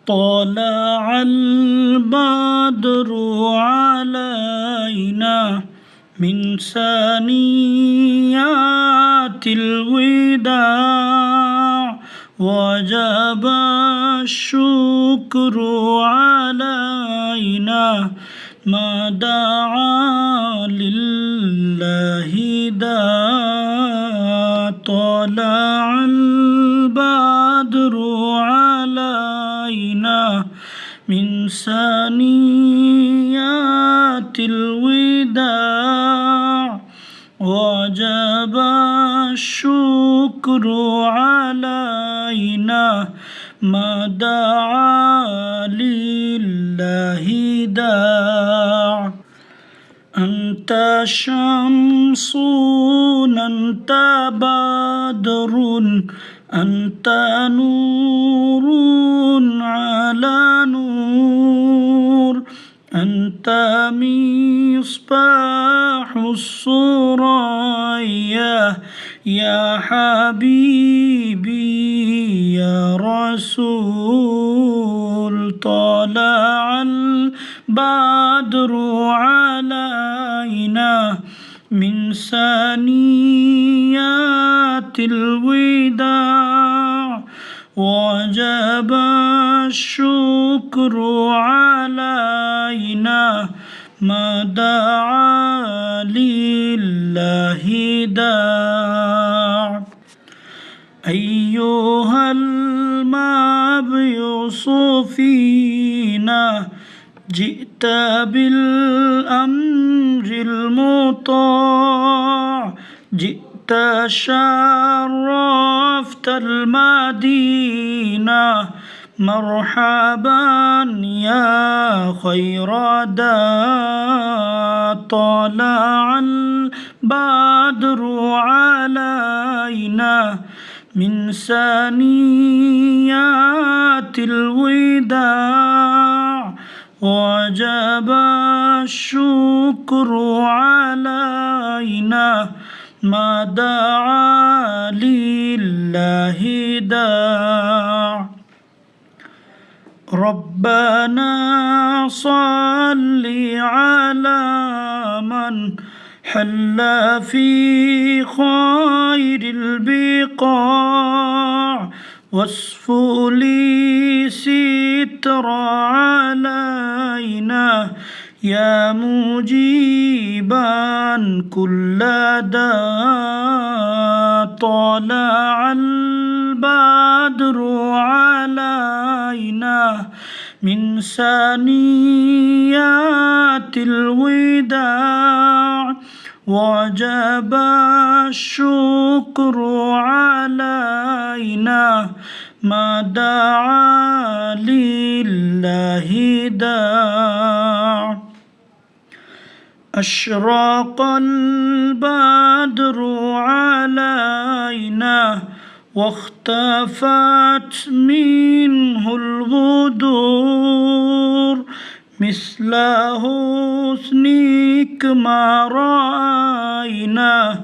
طلع البدر علينا من ثنيات الوداع وجب الشكر علينا ما دعا لله داع طلع البدر علينا من ثنيات الوداع وجب الشكر علينا ما دعا لله داع أنت شمس أنت بدر أنت نور على نور أنت مصباح السرايا يا حبيبي يا رسول طلع البدر علينا من ثنيات الوداع وجب الشكر علينا ما دعا لله داع أيها المبعوث فينا جئت بالأمر المطاع جئت شرفت المدينة مرحبا يا خير داع طلع البدر علينا من ثنيات الوداع وجب الشكر علينا ما دعا لله داع ربنا صل على من حل في خير البقاع واصفوا لي ستر علينا يا مجيبا كل داع طلع البدر علينا من ثنيات الوداع وجب الشكر علينا ما دعا لله داع أشرق البدر علينا واختفت منه البدور مثل حسنك ما رأينا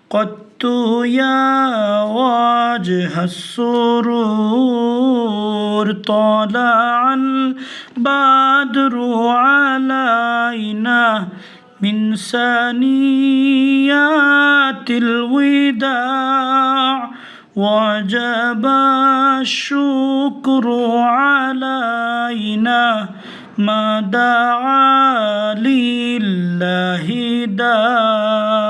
قط يا وجه السرور طلع البدر علينا من ثنيات الوداع وجب الشكر علينا ما دعا لله داع